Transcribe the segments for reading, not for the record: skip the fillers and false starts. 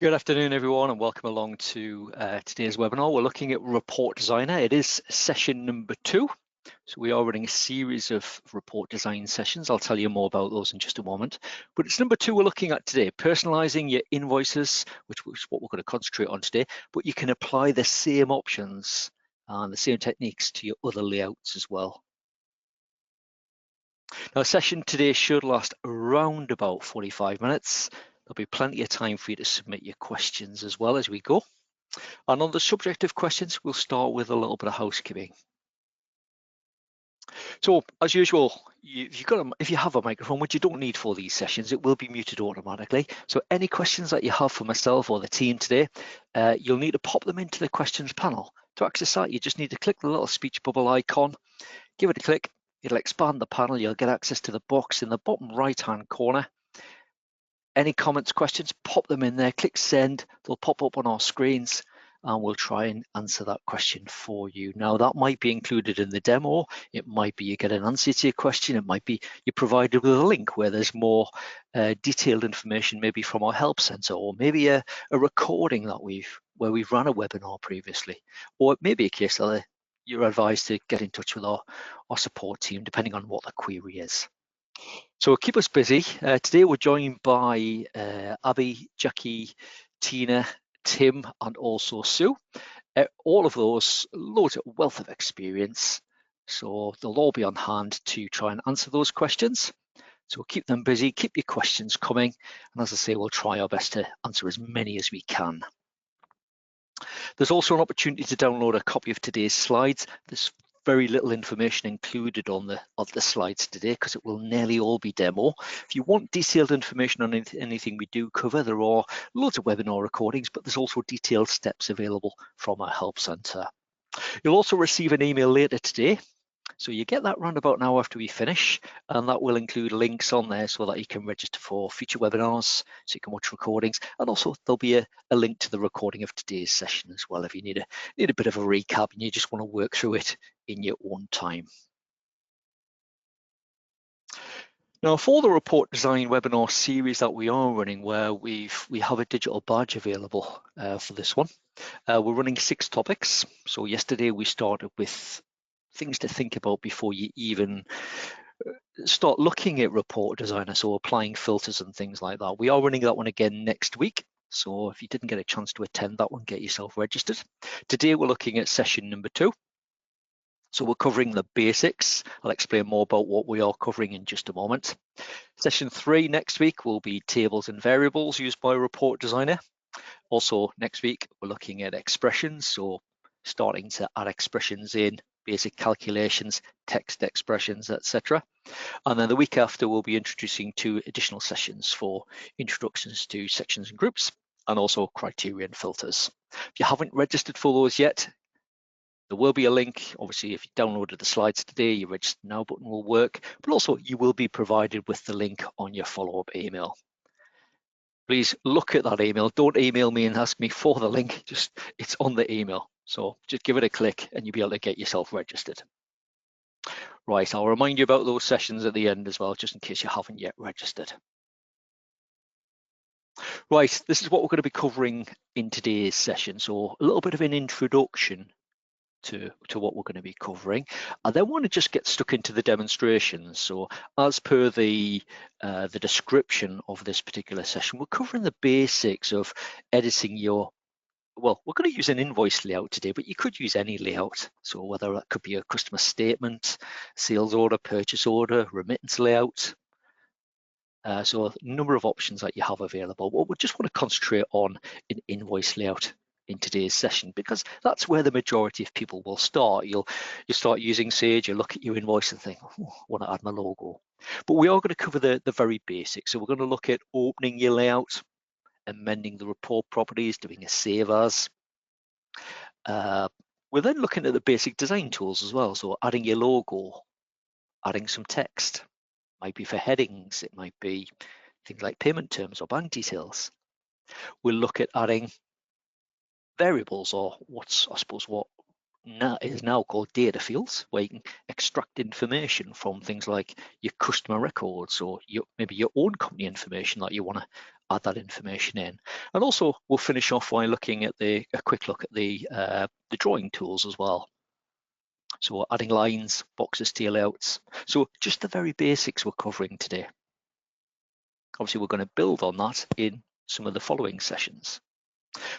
Good afternoon, everyone, and welcome along to today's webinar. We're looking at Report Designer. It is session number 2. So we are running a series of report design sessions. I'll tell you more about those in just a moment. But it's number 2 we're looking at today, personalizing your invoices, which is what we're going to concentrate on today. But you can apply the same options and the same techniques to your other layouts as well. Now, a session today should last around about 45 minutes. There'll be plenty of time for you to submit your questions as well as we go. And on the subject of questions, we'll start with a little bit of housekeeping. So, as usual, if you have a microphone, which you don't need for these sessions, it will be muted automatically. So any questions that you have for myself or the team today, you'll need to pop them into the questions panel. To access that, you just need to click the little speech bubble icon, give it a click, it'll expand the panel, you'll get access to the box in the bottom right-hand corner. Any comments, questions, pop them in there, click send, they'll pop up on our screens and we'll try and answer that question for you. Now, that might be included in the demo. It might be you get an answer to your question. It might be you're provided with a link where there's more detailed information, maybe from our help center, or maybe a recording that where we've run a webinar previously, or it may be a case that you're advised to get in touch with our support team, depending on what the query is. So keep us busy. Today we're joined by Abby, Jackie, Tina, Tim, and also Sue. All of those, loads of wealth of experience. So they'll all be on hand to try and answer those questions. So keep them busy, keep your questions coming. And as I say, we'll try our best to answer as many as we can. There's also an opportunity to download a copy of today's slides. There's very little information included on the slides today because it will nearly all be demo. If you want detailed information on anything we do cover, there are loads of webinar recordings, but there's also detailed steps available from our help center. You'll also receive an email later today. So you get that round about an hour after we finish, and that will include links on there so that you can register for future webinars, so you can watch recordings, and also there'll be a link to the recording of today's session as well if you need a bit of a recap and you just want to work through it in your own time. Now, for the report design webinar series that we are running, where we have a digital badge available for this one, we're running 6 topics. So yesterday we started with things to think about before you even start looking at report designer, so applying filters and things like that. We are running that one again next week. So if you didn't get a chance to attend that one, get yourself registered. Today we're looking at session number 2. So we're covering the basics. I'll explain more about what we are covering in just a moment. Session 3 next week will be tables and variables used by a report designer. Also next week, we're looking at expressions. So starting to add expressions in, basic calculations, text expressions, etc. And then the week after, we'll be introducing 2 additional sessions for introductions to sections and groups, and also criteria and filters. If you haven't registered for those yet, there will be a link. Obviously, if you downloaded the slides today, your register now button will work, but also you will be provided with the link on your follow-up email. Please look at that email. Don't email me and ask me for the link. It's on the email. So just give it a click and you'll be able to get yourself registered. Right, I'll remind you about those sessions at the end as well, just in case you haven't yet registered. Right, this is what we're going to be covering in today's session. So a little bit of an introduction to what we're going to be covering. I then want to just get stuck into the demonstrations. So as per the description of this particular session, we're covering the basics of editing your, well, we're going to use an invoice layout today, but you could use any layout. So whether that could be a customer statement, sales order, purchase order, remittance layout. So a number of options that you have available. What we just want to concentrate on an invoice layout in today's session, because that's where the majority of people will start. You'll start using Sage, you look at your invoice and think, oh, I want to add my logo. But we are going to cover the very basics. So we're going to look at opening your layout, amending the report properties, doing a save as. We're then looking at the basic design tools as well. So adding your logo, adding some text, might be for headings, it might be things like payment terms or bank details. We'll look at adding variables, or what now called data fields, where you can extract information from things like your customer records or maybe your own company information that you want to add that information in. And also we'll finish off by looking at a quick look at the drawing tools as well. So we're adding lines, boxes to your layouts. So just the very basics we're covering today. Obviously, we're going to build on that in some of the following sessions.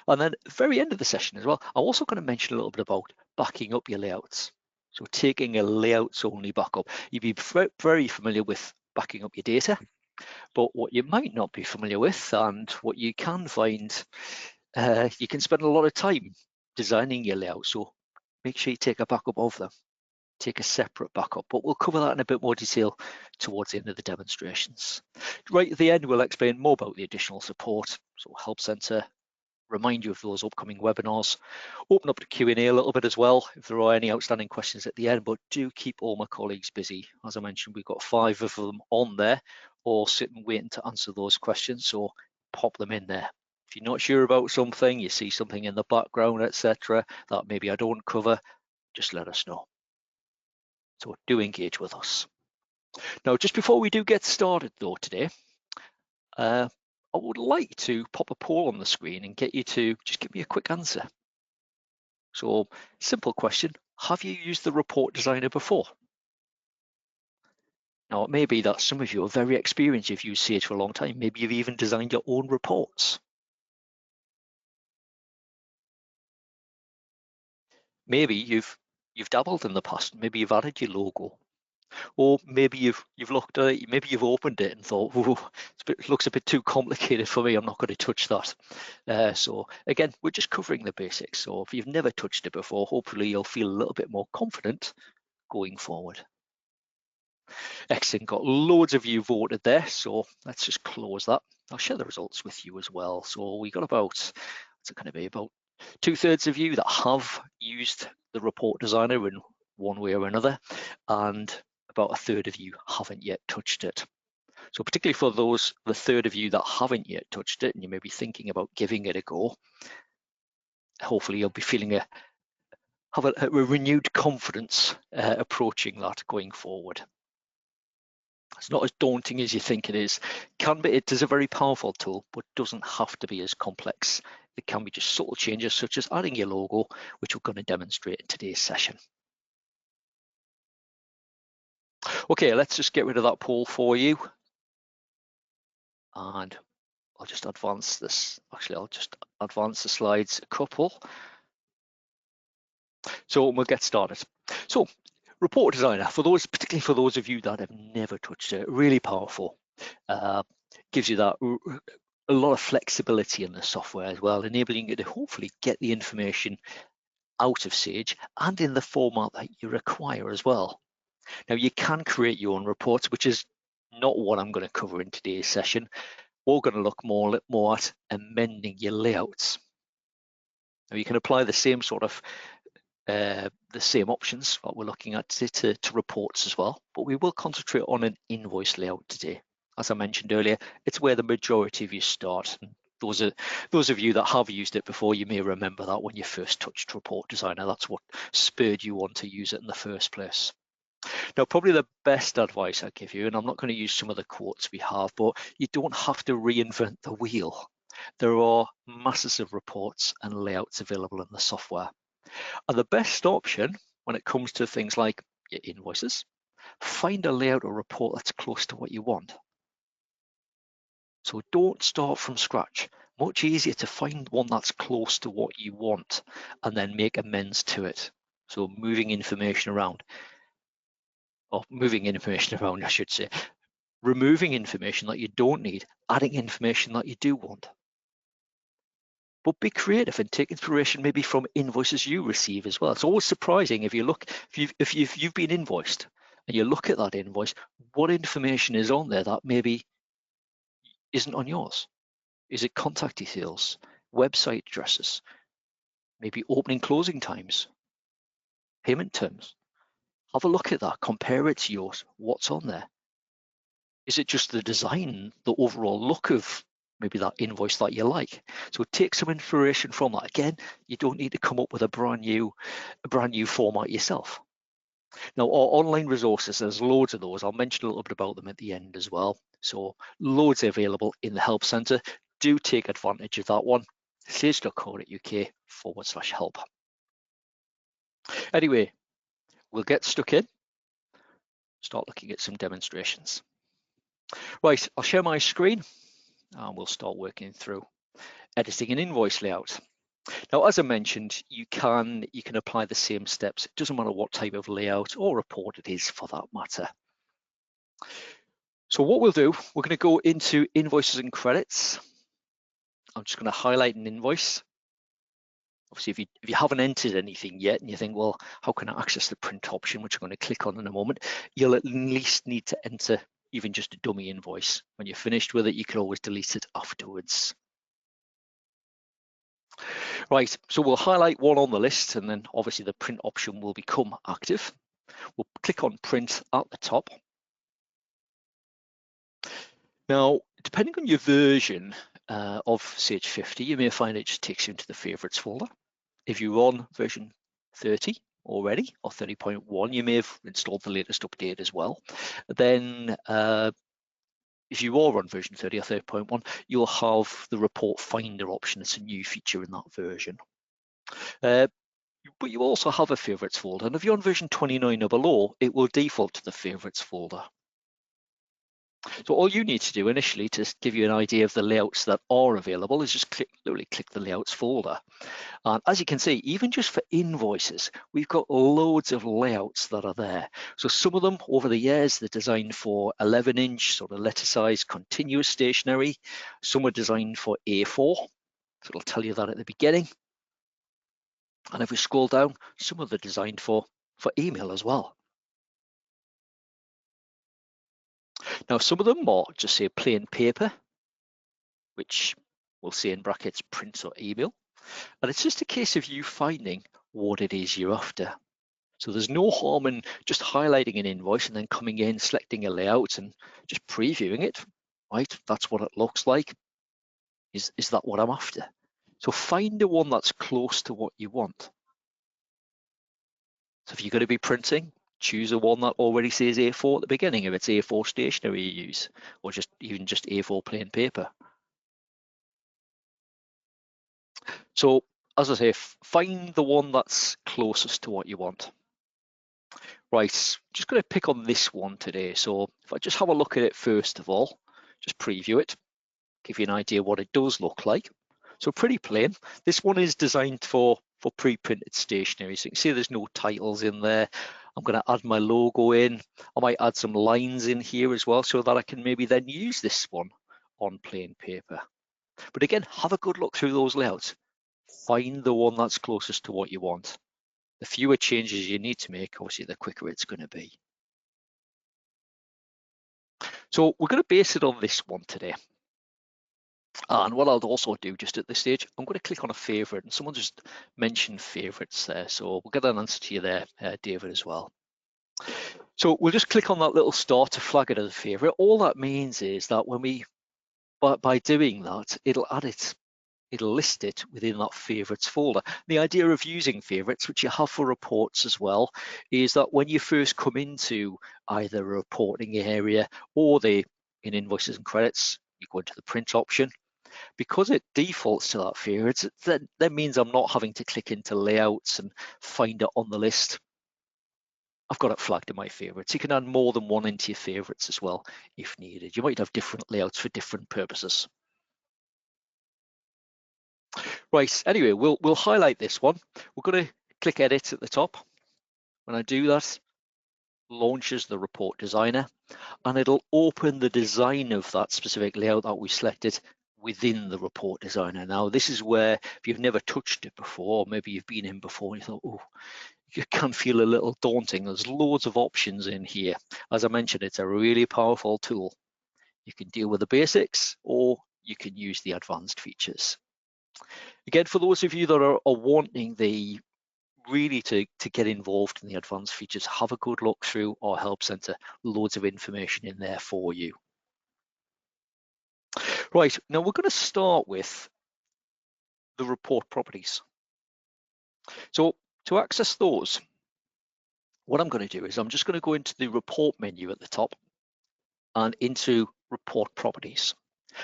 And then at the very end of the session as well, I'm also going to mention a little bit about backing up your layouts. So taking a layouts only backup. You'd be very familiar with backing up your data, but what you might not be familiar with, and what you can find, you can spend a lot of time designing your layout. So make sure you take a backup of them. Take a separate backup, but we'll cover that in a bit more detail towards the end of the demonstrations. Right at the end, we'll explain more about the additional support, so Help Centre, remind you of those upcoming webinars, open up the Q&A a little bit as well if there are any outstanding questions at the end, but do keep all my colleagues busy. As I mentioned, we've got 5 of them on there, all sitting waiting to answer those questions, so pop them in there. If you're not sure about something, you see something in the background, etc., that maybe I don't cover, just let us know. So do engage with us. Now, just before we do get started though today, I would like to pop a poll on the screen and get you to just give me a quick answer. So, simple question, have you used the report designer before? Now, it may be that some of you are very experienced, you've used Sage for a long time. Maybe you've even designed your own reports. Maybe you've dabbled in the past. Maybe you've added your logo. Or maybe you've looked at it, maybe you've opened it and thought, it looks a bit too complicated for me, I'm not going to touch that. So again, we're just covering the basics. So if you've never touched it before, hopefully you'll feel a little bit more confident going forward. Excellent, got loads of you voted there, so let's just close that. I'll share the results with you as well. So we got about, what's it going to be, about 2/3 of you that have used the report designer in one way or another, and about 1/3 of you haven't yet touched it. So particularly for those, the 1/3 of you that haven't yet touched it, and you may be thinking about giving it a go, hopefully you'll be feeling have a renewed confidence approaching that going forward. It's not as daunting as you think it is. It is a very powerful tool, but doesn't have to be as complex. It can be just subtle changes such as adding your logo, which we're going to demonstrate in today's session. Okay, let's just get rid of that poll for you. And I'll just advance this. Actually, I'll just advance the slides a couple. So we'll get started. So report designer, particularly for those of you that have never touched it, really powerful. Gives you that a lot of flexibility in the software as well, enabling you to hopefully get the information out of Sage and in the format that you require as well. Now you can create your own reports, which is not what I'm going to cover in today's session. We're going to look more at amending your layouts. Now you can apply the same sort of the same options that we're looking at to reports as well, but we will concentrate on an invoice layout today. As I mentioned earlier, it's where the majority of you start. And those of you that have used it before, you may remember that when you first touched Report Designer, that's what spurred you on to use it in the first place. Now, probably the best advice I give you, and I'm not going to use some of the quotes we have, but you don't have to reinvent the wheel. There are masses of reports and layouts available in the software. And the best option when it comes to things like your invoices, find a layout or report that's close to what you want. So don't start from scratch. Much easier to find one that's close to what you want and then make amends to it. So moving information around, I should say, removing information that you don't need, adding information that you do want. But be creative and take inspiration maybe from invoices you receive as well. It's always surprising if you've been invoiced and you look at that invoice, what information is on there that maybe isn't on yours? Is it contact details, website addresses, maybe opening closing times, payment terms? Have a look at that, compare it to yours. What's on there? Is it just the design, the overall look of maybe that invoice that you like. So take some inspiration from that. Again, you don't need to come up with a brand new format yourself. Now, our online resources, there's loads of those. I'll mention a little bit about them at the end as well. So loads available in the Help Centre. Do take advantage of that one. sage.co.uk/help. Anyway, we'll get stuck in, start looking at some demonstrations. Right, I'll share my screen and we'll start working through editing an invoice layout. Now, as I mentioned, you can apply the same steps. It doesn't matter what type of layout or report it is for that matter. So what we'll do, we're going to go into invoices and credits. I'm just going to highlight an invoice. Obviously, if you haven't entered anything yet and you think, well, how can I access the print option, which I'm going to click on in a moment, you'll at least need to enter even just a dummy invoice. When you're finished with it, you can always delete it afterwards. Right, so we'll highlight one on the list and then obviously the print option will become active. We'll click on print at the top. Now, depending on your version of Sage 50, you may find it just takes you into the favorites folder. If you're on version 30 already or 30.1, you may have installed the latest update as well. Then if you are on version 30 or 30.1, you'll have the report finder option. It's a new feature in that version. But you also have a favorites folder, and if you're on version 29 or below, it will default to the favorites folder. So all you need to do initially to give you an idea of the layouts that are available is just literally click the layouts folder. And as you can see, even just for invoices, we've got loads of layouts that are there. So some of them over the years, they're designed for 11-inch sort of letter size, continuous stationery. Some are designed for A4, so it'll tell you that at the beginning. And if we scroll down, some of them are designed for email as well. Now, some of them are just say plain paper, which we'll say in brackets print or email. And it's just a case of you finding what it is you're after. So there's no harm in just highlighting an invoice and then coming in, selecting a layout and just previewing it, right? That's what it looks like. Is that what I'm after? So find the one that's close to what you want. So if you're going to be printing, choose a one that already says A4 at the beginning, if it's A4 stationery you use, or even just A4 plain paper. So as I say, find the one that's closest to what you want. Right, just going to pick on this one today. So if I just have a look at it first of all, just preview it, give you an idea what it does look like. So pretty plain. This one is designed for pre-printed stationery. So you can see there's no titles in there. I'm going to add my logo in. I might add some lines in here as well so that I can maybe then use this one on plain paper. But again, have a good look through those layouts. Find the one that's closest to what you want. The fewer changes you need to make, obviously, the quicker it's going to be. So we're going to base it on this one today. And what I'll also do just at this stage, I'm going to click on a favorite, and someone just mentioned favorites there. So we'll get an answer to you there, David, as well. So we'll just click on that little star to flag it as a favorite. All that means is that when by doing that, it'll add it. It'll list it within that favorites folder. The idea of using favorites, which you have for reports as well, is that when you first come into either a reporting area or in invoices and credits, you go into the print option. Because it defaults to that favorites, that means I'm not having to click into layouts and find it on the list. I've got it flagged in my favorites. You can add more than one into your favorites as well if needed. You might have different layouts for different purposes. Right, anyway, we'll highlight this one. We're going to click edit at the top. When I do that, launches the report designer, and it'll open the design of that specific layout that we selected within the report designer. Now, this is where if you've never touched it before, or maybe you've been in before and you thought, oh, it can feel a little daunting. There's loads of options in here. As I mentioned, it's a really powerful tool. You can deal with the basics or you can use the advanced features. Again, for those of you that are wanting really to get involved in the advanced features, have a good look through our help center. Loads of information in there for you. Right, now we're going to start with the report properties. So to access those, what I'm going to do is I'm just going to go into the report menu at the top and into report properties.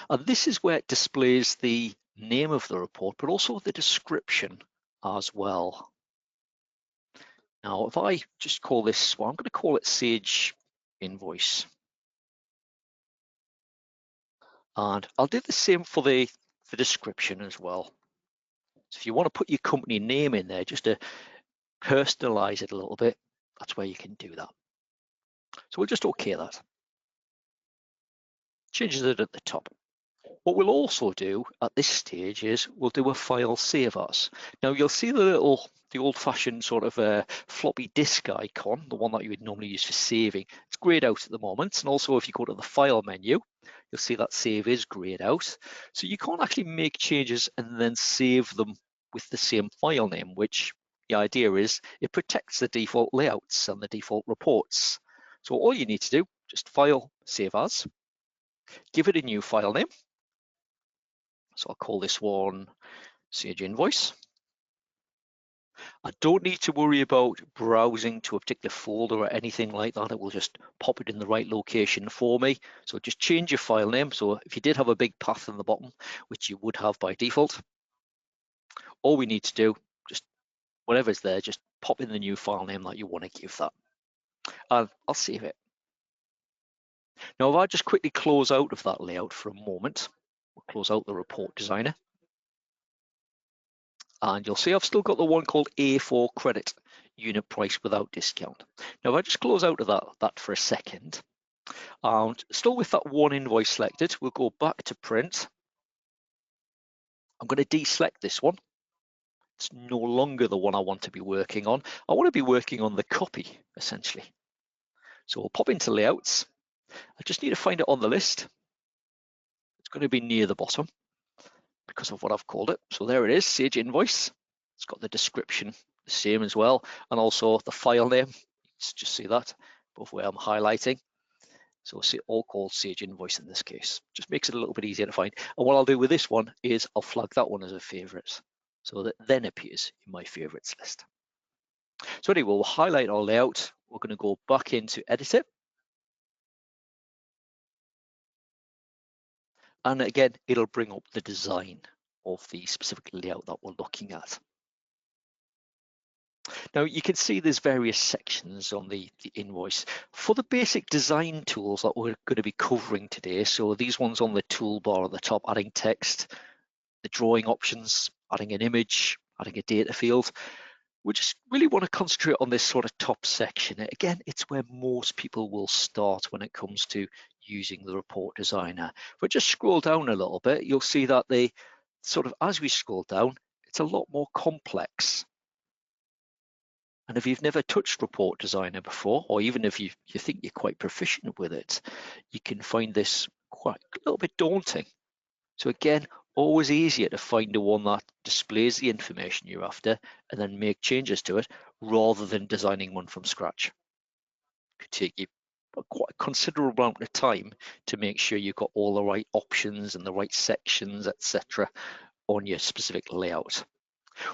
And this is where it displays the name of the report, but also the description as well. Now, if I just call this, well, I'm going to call it Sage Invoice. And I'll do the same for the description as well. So if you want to put your company name in there, just to personalize it a little bit, that's where you can do that. So we'll just OK that. Changes it at the top. What we'll also do at this stage is we'll do a file save as. Now you'll see the old-fashioned sort of floppy disk icon, the one that you would normally use for saving. It's grayed out at the moment, and also if you go to the file menu, you'll see that save is grayed out. So you can't actually make changes and then save them with the same file name, which the idea is it protects the default layouts and the default reports. So all you need to do, just file save as, give it a new file name. So I'll call this one Sage Invoice. I don't need to worry about browsing to a particular folder or anything like that. It will just pop it in the right location for me. So just change your file name. So if you did have a big path in the bottom, which you would have by default, all we need to do, just whatever's there, just pop in the new file name that you want to give that. And I'll save it. Now, if I just quickly close out of that layout for a moment, we'll close out the report designer. And you'll see I've still got the one called A4 credit, unit price without discount. Now, if I just close out of that for a second, and still with that one invoice selected, we'll go back to print. I'm going to deselect this one. It's no longer the one I want to be working on. I want to be working on the copy, essentially. So we'll pop into layouts. I just need to find it on the list. It's going to be near the bottom because of what I've called it. So there it is, Sage Invoice. It's got the description the same as well, and also the file name. Let's just see that above where I'm highlighting. So see, all called Sage Invoice in this case. Just makes it a little bit easier to find. And what I'll do with this one is I'll flag that one as a favorite, so that then appears in my favorites list. So anyway, we'll highlight our layout. We're going to go back into edit it. And again, it'll bring up the design of the specific layout that we're looking at. Now you can see there's various sections on the invoice. For the basic design tools that we're going to be covering today, so these ones on the toolbar at the top, adding text, the drawing options, adding an image, adding a data field, we just really want to concentrate on this sort of top section. Again, it's where most people will start when it comes to using the report designer. But just scroll down a little bit, you'll see that they sort of, as we scroll down, it's a lot more complex. And if you've never touched Report Designer before, or even if you think you're quite proficient with it, you can find this quite a little bit daunting. So again, always easier to find the one that displays the information you're after and then make changes to it rather than designing one from scratch. It could take you quite a considerable amount of time to make sure you've got all the right options and the right sections, etc., on your specific layout.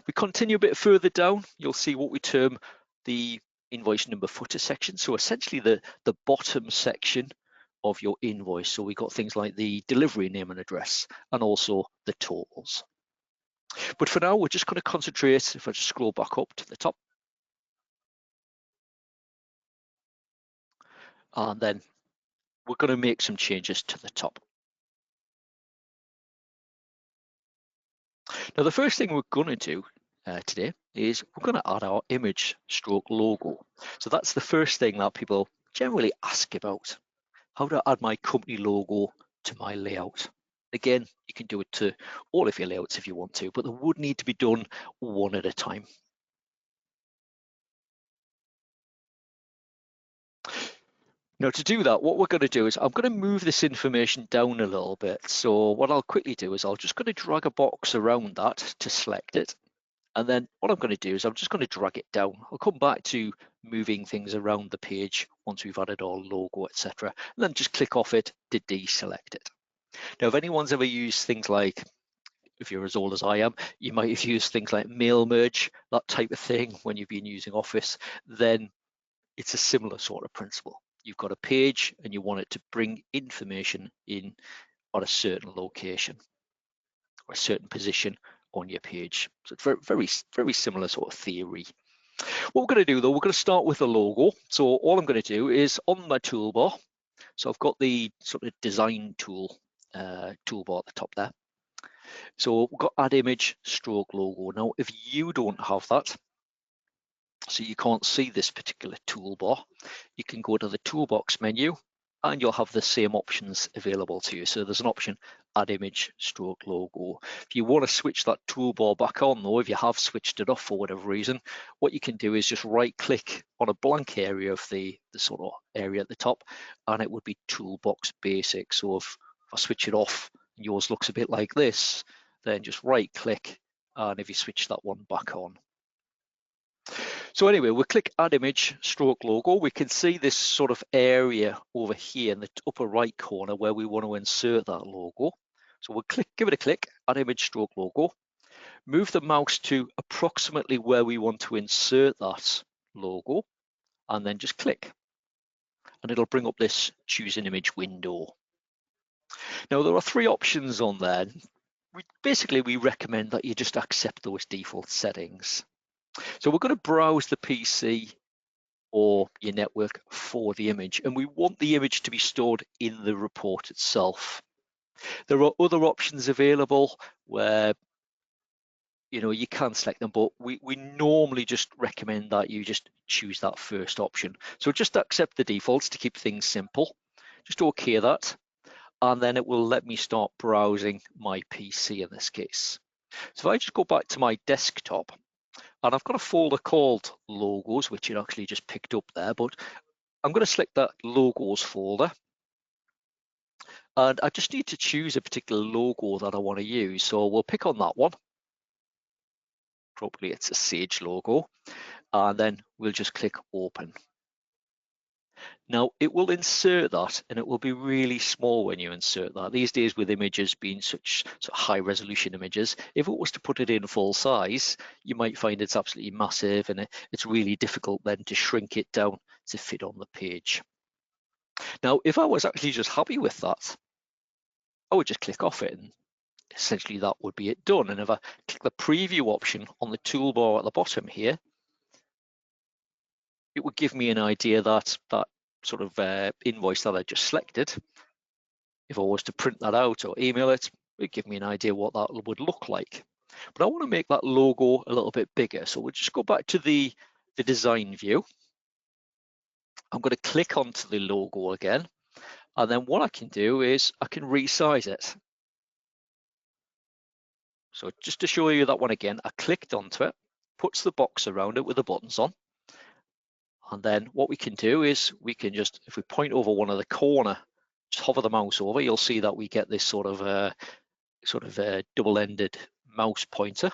We continue a bit further down, you'll see what we term the invoice number footer section. So essentially the bottom section of your invoice. So we've got things like the delivery name and address and also the totals. But for now, we're just going to concentrate, if I just scroll back up to the top. And then we're going to make some changes to the top. Now, the first thing we're going to do today is we're going to add our image stroke logo. So that's the first thing that people generally ask about. How do I add my company logo to my layout? Again, you can do it to all of your layouts if you want to, but they would need to be done one at a time. Now to do that, what we're going to do is I'm going to move this information down a little bit. So what I'll quickly do is I'll just going to drag a box around that to select it. And then what I'm going to do is I'm just going to drag it down. I'll come back to moving things around the page once we've added our logo, etc. And then just click off it to deselect it. Now, if anyone's ever used things like, if you're as old as I am, you might have used things like mail merge, that type of thing when you've been using Office, then it's a similar sort of principle. You've got a page and you want it to bring information in on a certain location or a certain position on your page. So it's very, very, very similar sort of theory. What we're going to do though, we're going to start with the logo. So all I'm going to do is on my toolbar. So I've got the sort of design toolbar at the top there. So we've got add image stroke logo. Now, if you don't have that, so you can't see this particular toolbar, you can go to the toolbox menu and you'll have the same options available to you. So there's an option, add image stroke logo. If you want to switch that toolbar back on though, if you have switched it off for whatever reason, what you can do is just right click on a blank area of the sort of area at the top, and it would be toolbox basic. So if I switch it off and yours looks a bit like this, then just right click, and if you switch that one back on. So anyway, we'll click add image stroke logo. We can see this sort of area over here in the upper right corner where we want to insert that logo. So we'll give it a click, add image stroke logo. Move the mouse to approximately where we want to insert that logo, and then just click. And it'll bring up this choose an image window. Now there are three options on there. Basically, we recommend that you just accept those default settings. So we're going to browse the PC or your network for the image, and we want the image to be stored in the report itself. There are other options available where you can select them, but we normally just recommend that you just choose that first option. So just accept the defaults to keep things simple. Just OK that, and then it will let me start browsing my PC in this case. So if I just go back to my desktop, and I've got a folder called logos, which it actually just picked up there, but I'm going to select that logos folder. And I just need to choose a particular logo that I want to use. So we'll pick on that one. Probably it's a Sage logo. And then we'll just click open. Now it will insert that, and it will be really small when you insert that. These days with images being such high resolution images, if it was to put it in full size, you might find it's absolutely massive, and it's really difficult then to shrink it down to fit on the page. Now, if I was actually just happy with that, I would just click off it, and essentially that would be it done. And if I click the preview option on the toolbar at the bottom here, it would give me an idea that that sort of invoice that I just selected, if I was to print that out or email it, it'd give me an idea what that would look like. But I want to make that logo a little bit bigger. So we'll just go back to the design view. I'm going to click onto the logo again. And then what I can do is I can resize it. So just to show you that one again, I clicked onto it, puts the box around it with the buttons on. And then what we can do is we can just, if we point over one of the corner, just hover the mouse over, you'll see that we get this sort of double-ended mouse pointer.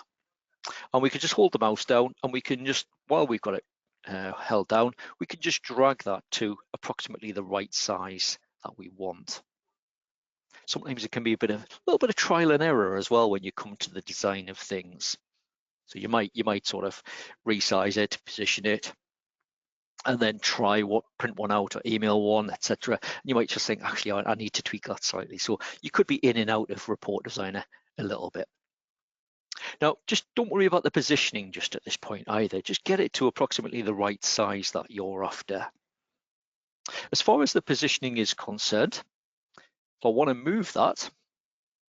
And we can just hold the mouse down, and we can just, while we've got it held down, we can just drag that to approximately the right size that we want. Sometimes it can be a little bit of trial and error as well when you come to the design of things. So you might sort of resize it, position it, and then print one out or email one, etc. You might just think, actually, I need to tweak that slightly. So you could be in and out of Report Designer a little bit. Now, just don't worry about the positioning just at this point either. Just get it to approximately the right size that you're after. As far as the positioning is concerned, if I want to move that,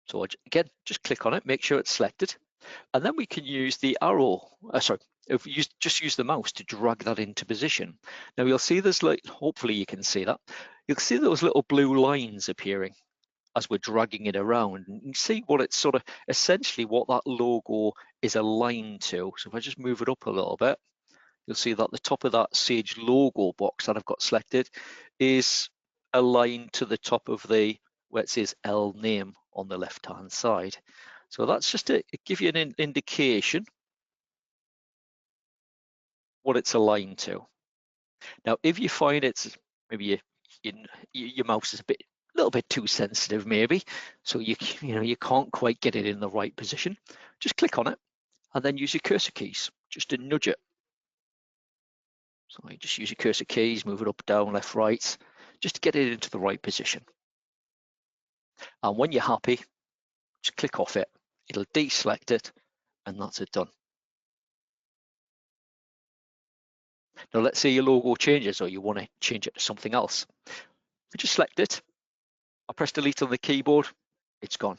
so again, just click on it, make sure it's selected, and then we can use the arrow, if you just use the mouse to drag that into position. Now you'll see there's hopefully you can see that. You'll see those little blue lines appearing as we're dragging it around, and you see what it's sort of essentially what that logo is aligned to. So if I just move it up a little bit, you'll see that the top of that Sage logo box that I've got selected is aligned to the top of where it says L name on the left hand side. So that's just to give you an indication what it's aligned to. Now, if you find it's maybe your mouse is a little bit too sensitive maybe, so you can't quite get it in the right position, just click on it and then use your cursor keys just to nudge it. So you just use your cursor keys, move it up, down, left, right, just to get it into the right position. And when you're happy, just click off it. It'll deselect it, and that's it done. Now let's say your logo changes or you want to change it to something else. If you just select it, I press delete on the keyboard, it's gone.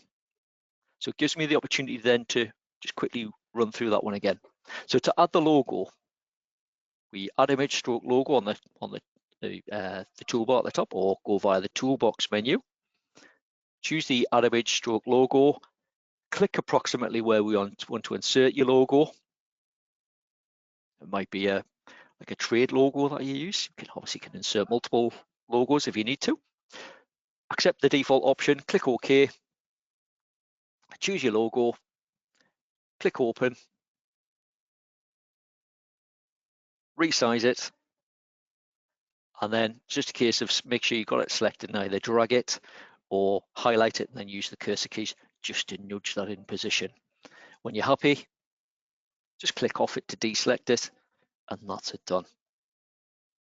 So it gives me the opportunity then to just quickly run through that one again. So to add the logo, we add image stroke logo on the toolbar at the top, or go via the toolbox menu. Choose the add image stroke logo, click approximately where we want to insert your logo. It might be like a trade logo that you use. You can obviously insert multiple logos if you need to. Accept the default option, click OK, choose your logo, click open, resize it, and then just a case of make sure you got it selected and either drag it or highlight it and then use the cursor keys just to nudge that in position. When you're happy, just click off it to deselect it, and that's it done.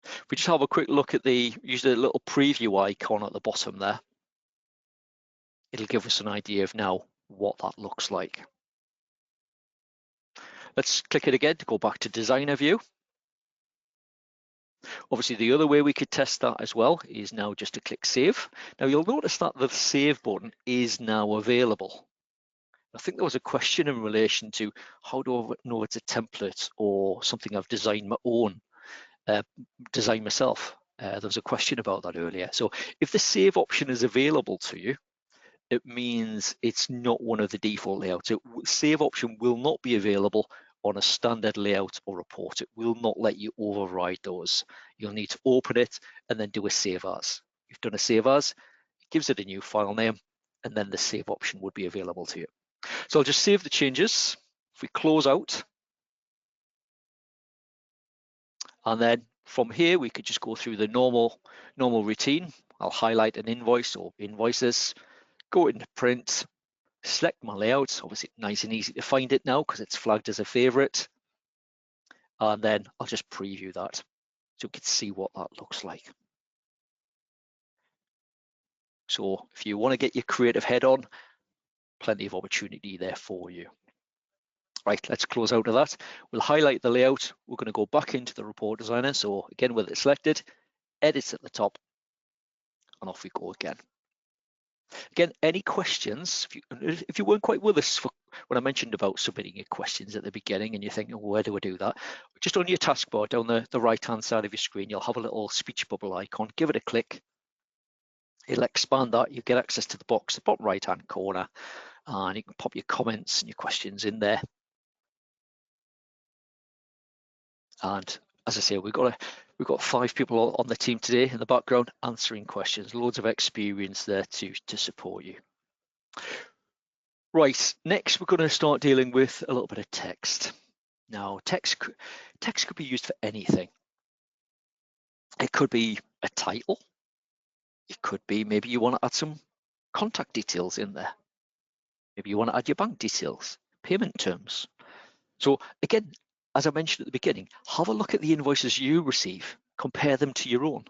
If we just have a quick look at use the little preview icon at the bottom there, it'll give us an idea of now what that looks like. Let's click it again to go back to designer view. Obviously, the other way we could test that as well is now just to click save. Now you'll notice that the save button is now available. I think there was a question in relation to how do I know it's a template or something I've designed my own, designed myself. There was a question about that earlier. So if the save option is available to you, it means it's not one of the default layouts. Save option will not be available on a standard layout or report. It will not let you override those. You'll need to open it and then do a save as. You've done a save as, it gives it a new file name, and then the save option would be available to you. So I'll just save the changes. If we close out, and then from here, we could just go through the normal routine. I'll highlight an invoice or invoices, go into print, select my layout. Obviously nice and easy to find it now because it's flagged as a favorite. And then I'll just preview that so we can see what that looks like. So if you want to get your creative head on, plenty of opportunity there for you. Right, let's close out of that. We'll highlight the layout. We're going to go back into the report designer. So again, with it selected, edit at the top, and off we go again. Again, any questions? If you weren't quite with us when I mentioned about submitting your questions at the beginning and you're thinking, well, where do I do that? Just on your taskbar down the right-hand side of your screen, you'll have a little speech bubble icon. Give it a click. It'll expand that. You get access to the box, the bottom right-hand corner, and you can pop your comments and your questions in there. And as I say, we've got 5 people on the team today in the background answering questions. Loads of experience there to support you. Right, next we're going to start dealing with a little bit of text. Now, text could be used for anything. It could be a title. It could be maybe you want to add some contact details in there. Maybe you want to add your bank details, payment terms. So again, as I mentioned at the beginning, have a look at the invoices you receive, compare them to your own.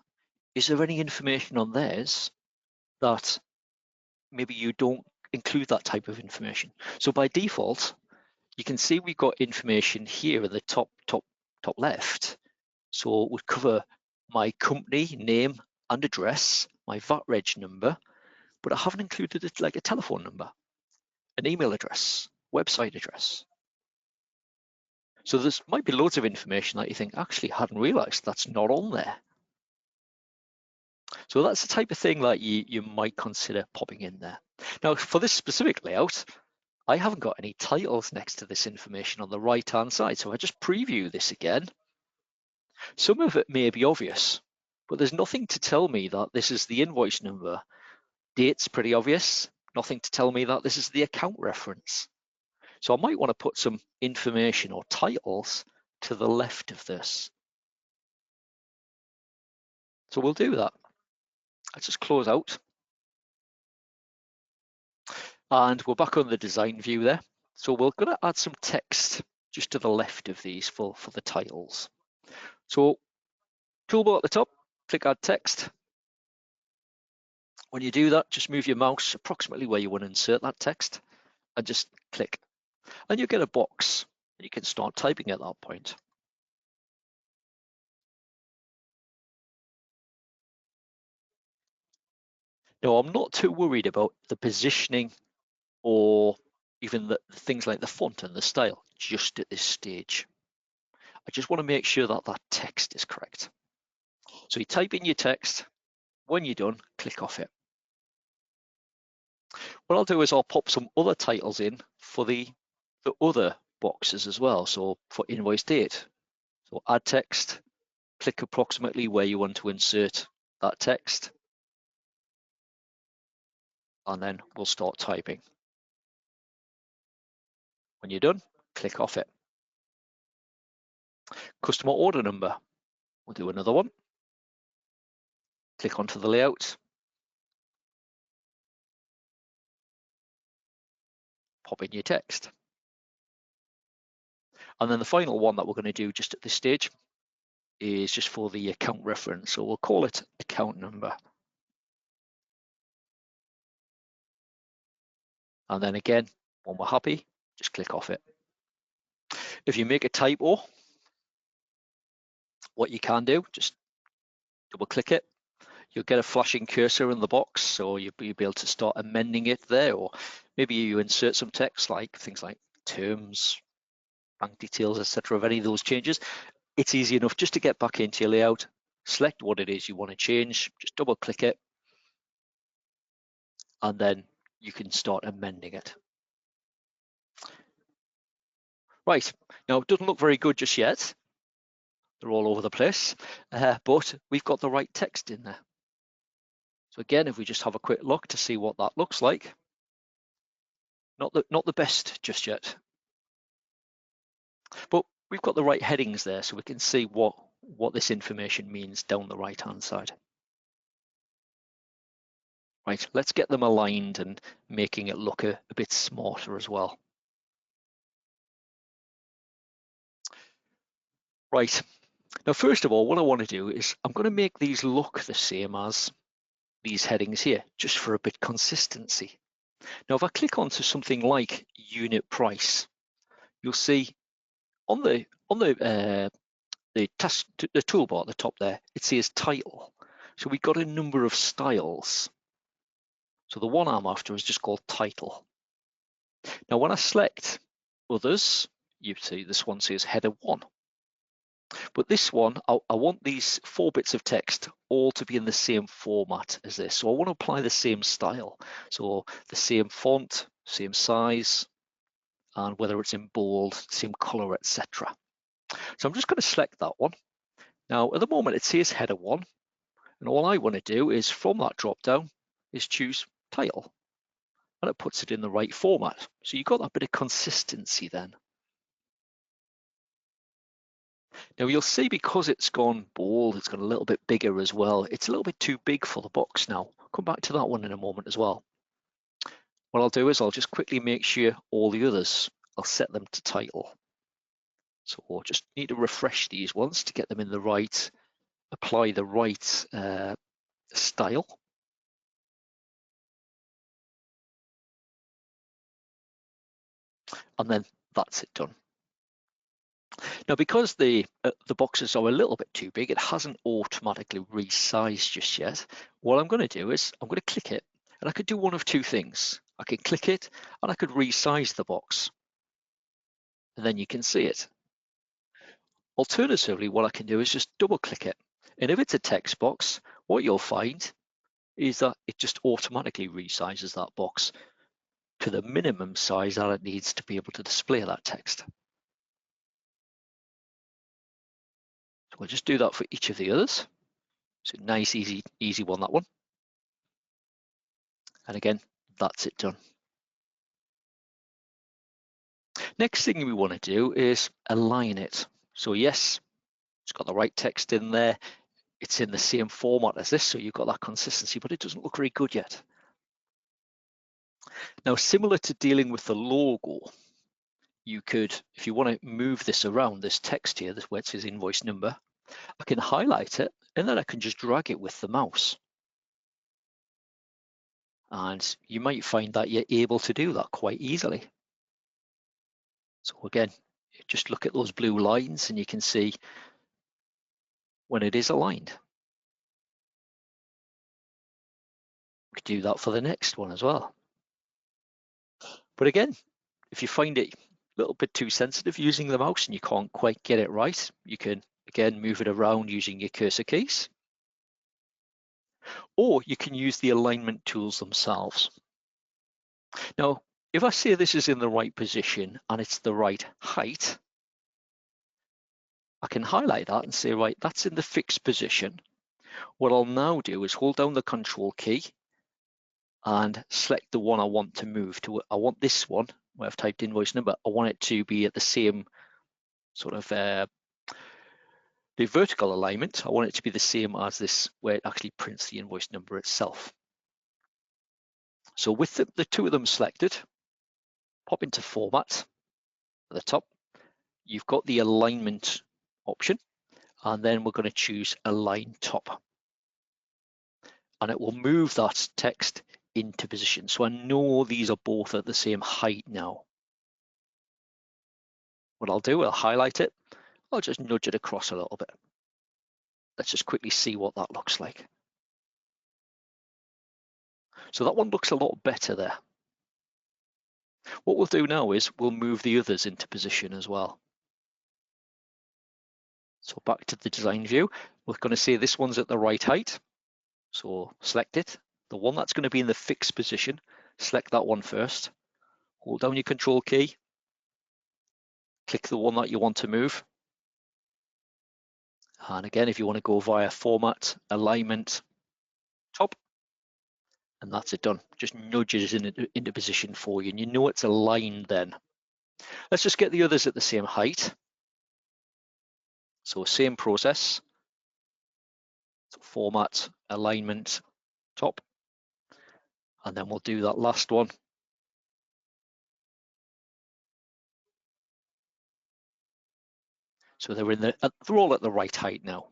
Is there any information on theirs that maybe you don't include that type of information? So by default, you can see we've got information here at the top left. So it would cover my company name and address, my VAT reg number, but I haven't included it like a telephone number, an email address, website address. So there's might be loads of information that you think, actually, I hadn't realized that's not on there. So that's the type of thing that you might consider popping in there. Now, for this specific layout, I haven't got any titles next to this information on the right-hand side. So if I just preview this again, some of it may be obvious, but there's nothing to tell me that this is the invoice number. Date's pretty obvious. Nothing to tell me that this is the account reference. So I might want to put some information or titles to the left of this. So we'll do that. Let's just close out. And we're back on the design view there. So we're going to add some text just to the left of these for the titles. So toolbar at the top, click add text. When you do that, just move your mouse approximately where you want to insert that text and just click. And you get a box. You can start typing at that point. Now, I'm not too worried about the positioning or even the things like the font and the style just at this stage. I just want to make sure that that text is correct. So you type in your text. When you're done, click off it. What I'll do is I'll pop some other titles in for the other boxes as well. So for invoice date, so add text, click approximately where you want to insert that text, and then we'll start typing. When you're done, click off it. Customer order number, we'll do another one. Click onto the layout, pop in your text. And then the final one that we're going to do just at this stage is just for the account reference. So we'll call it account number. And then again, when we're happy, just click off it. If you make a typo, what you can do, just double click it. You'll get a flashing cursor in the box, so you'll be able to start amending it there, or maybe you insert some text like things like terms, bank details, etc. of any of those changes. It's easy enough just to get back into your layout, select what it is you want to change, just double click it, and then you can start amending it. Right, now it doesn't look very good just yet. They're all over the place, but we've got the right text in there. So again, if we just have a quick look to see what that looks like, not the best just yet, but we've got the right headings there, so we can see what this information means down the right hand side. Right, let's get them aligned and making it look a bit smarter as well. Right, now first of all, what I want to do is I'm going to make these look the same as these headings here, just for a bit consistency. Now, if I click onto something like unit price, you'll see on the toolbar at the top there, it says title. So we've got a number of styles. So the one I'm after is just called title. Now, when I select others, you see this one says header 1. But this one, I want these 4 bits of text all to be in the same format as this. So I want to apply the same style. So the same font, same size, and whether it's in bold, same color, etc. So I'm just going to select that one. Now, at the moment, it says header 1. And all I want to do is from that drop down is choose title. And it puts it in the right format. So you've got that bit of consistency then. Now you'll see because it's gone bold, it's got a little bit bigger as well. It's a little bit too big for the box now. I'll come back to that one in a moment as well. What I'll do is I'll just quickly make sure all the others, I'll set them to title. So we'll just need to refresh these ones to get them in the right, apply the right style. And then that's it done. Now, because the boxes are a little bit too big, it hasn't automatically resized just yet. What I'm going to do is I'm going to click it, and I could do one of two things. I could click it, and I could resize the box, and then you can see it. Alternatively, what I can do is just double click it. And if it's a text box, what you'll find is that it just automatically resizes that box to the minimum size that it needs to be able to display that text. So we'll just do that for each of the others. So nice, easy one, that one. And again, that's it done. Next thing we want to do is align it. So yes, it's got the right text in there. It's in the same format as this, so you've got that consistency, but it doesn't look very good yet. Now, similar to dealing with the logo, you could, if you want to move this around, this text here, this where it says invoice number, I can highlight it and then I can just drag it with the mouse. And you might find that you're able to do that quite easily. So again, just look at those blue lines and you can see when it is aligned. We could do that for the next one as well. But again, if you find it a little bit too sensitive using the mouse and you can't quite get it right, you can again move it around using your cursor keys. Or you can use the alignment tools themselves. Now, if I say this is in the right position and it's the right height, I can highlight that and say, right, that's in the fixed position. What I'll now do is hold down the Control key and select the one I want to move to. I want this one, where I've typed invoice number, I want it to be at the same sort of the vertical alignment. I want it to be the same as this, where it actually prints the invoice number itself. So with the two of them selected, pop into Format at the top. You've got the alignment option, and then we're going to choose Align Top. And it will move that text into position. So I know these are both at the same height now. What I'll do, I'll highlight it. I'll just nudge it across a little bit. Let's just quickly see what that looks like. So that one looks a lot better there. What we'll do now is we'll move the others into position as well. So back to the design view, we're going to say this one's at the right height. So select it. The one that's going to be in the fixed position, select that one first. Hold down your Control key. Click the one that you want to move. And again, if you want to go via Format, Alignment, Top, and that's it done. Just nudges into position for you, and you know it's aligned then. Let's just get the others at the same height. So same process. So Format, Alignment, Top, and then we'll do that last one. So they're all at the right height now.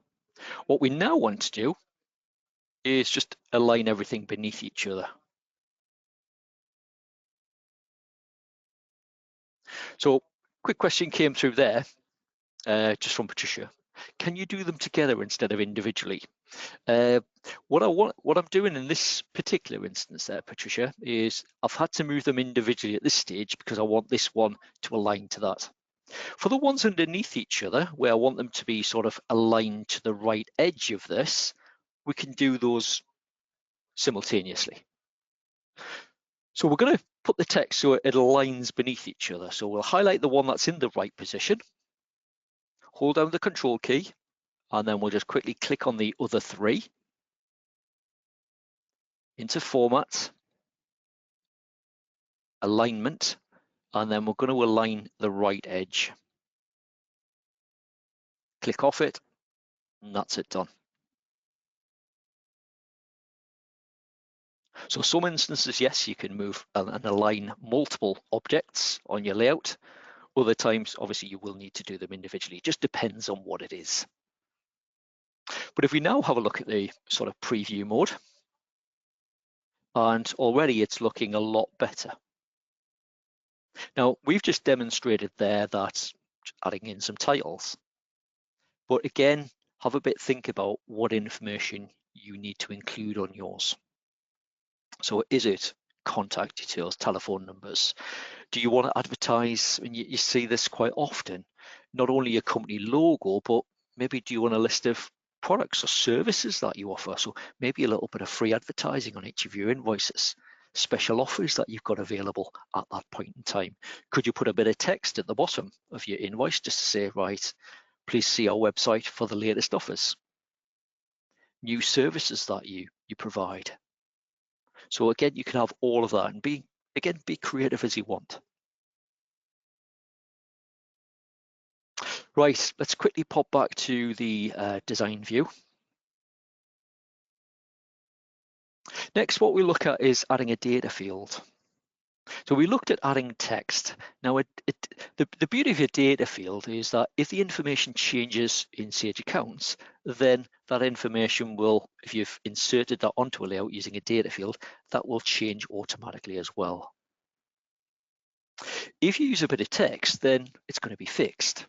What we now want to do is just align everything beneath each other. So quick question came through there, just from Patricia. Can you do them together instead of individually? What I'm doing in this particular instance there, Patricia, is I've had to move them individually at this stage because I want this one to align to that. For the ones underneath each other, where I want them to be sort of aligned to the right edge of this, we can do those simultaneously. So we're going to put the text so it aligns beneath each other. So we'll highlight the one that's in the right position, hold down the Control key, and then we'll just quickly click on the other three, into Format, Alignment, and then we're going to align the right edge. Click off it, and that's it done. So some instances, yes, you can move and align multiple objects on your layout. Other times, obviously, you will need to do them individually. It just depends on what it is. But if we now have a look at the sort of preview mode, and already it's looking a lot better. Now, we've just demonstrated there that adding in some titles. But again, have a bit think about what information you need to include on yours. So is it contact details, telephone numbers? Do you want to advertise, and you see this quite often, not only your company logo, but maybe do you want a list of products or services that you offer? So maybe a little bit of free advertising on each of your invoices, special offers that you've got available at that point in time. Could you put a bit of text at the bottom of your invoice just to say, right, please see our website for the latest offers, new services that you provide. So again, you can have all of that and be creative as you want. Right, let's quickly pop back to the design view. Next, what we look at is adding a data field. So we looked at adding text. Now, the beauty of your data field is that if the information changes in Sage Accounts, then that information will, if you've inserted that onto a layout using a data field, that will change automatically as well. If you use a bit of text, then it's going to be fixed.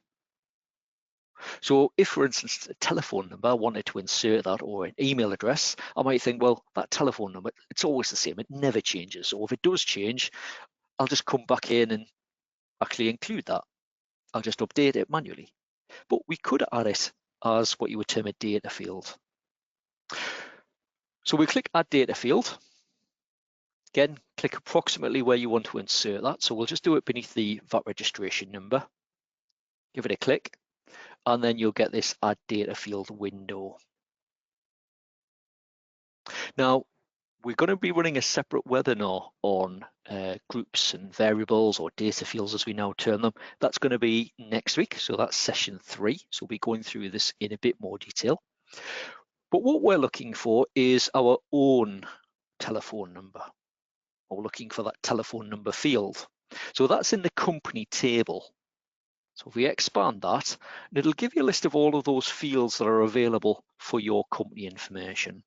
So if, for instance, a telephone number, I wanted to insert that, or an email address, I might think, well, that telephone number, it's always the same. It never changes. So if it does change, I'll just come back in and actually include that. I'll just update it manually. But we could add it as what you would term a data field. So we click Add Data Field. Again, click approximately where you want to insert that. So we'll just do it beneath the VAT registration number. Give it a click, and then you'll get this Add Data Field window. Now, we're going to be running a separate webinar on groups and variables, or data fields as we now term them. That's going to be next week, so that's session 3. So we'll be going through this in a bit more detail. But what we're looking for is our own telephone number. We're looking for that telephone number field. So that's in the company table. So if we expand that, it'll give you a list of all of those fields that are available for your company information.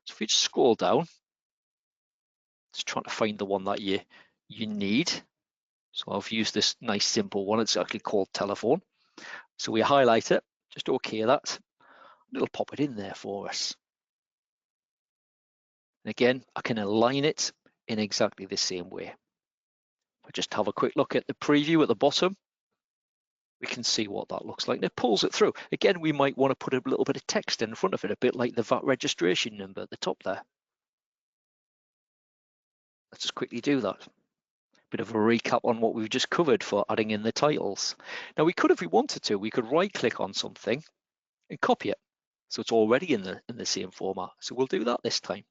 So if you just scroll down, just trying to find the one that you need. So I've used this nice simple one. It's actually called telephone. So we highlight it, just OK that. It'll pop it in there for us. And again, I can align it in exactly the same way. If I just have a quick look at the preview at the bottom, we can see what that looks like. And it pulls it through. Again, we might want to put a little bit of text in front of it, a bit like the VAT registration number at the top there. Let's just quickly do that. Bit of a recap on what we've just covered for adding in the titles. Now we could, if we wanted to, we could right click on something and copy it. So it's already in the same format. So we'll do that this time.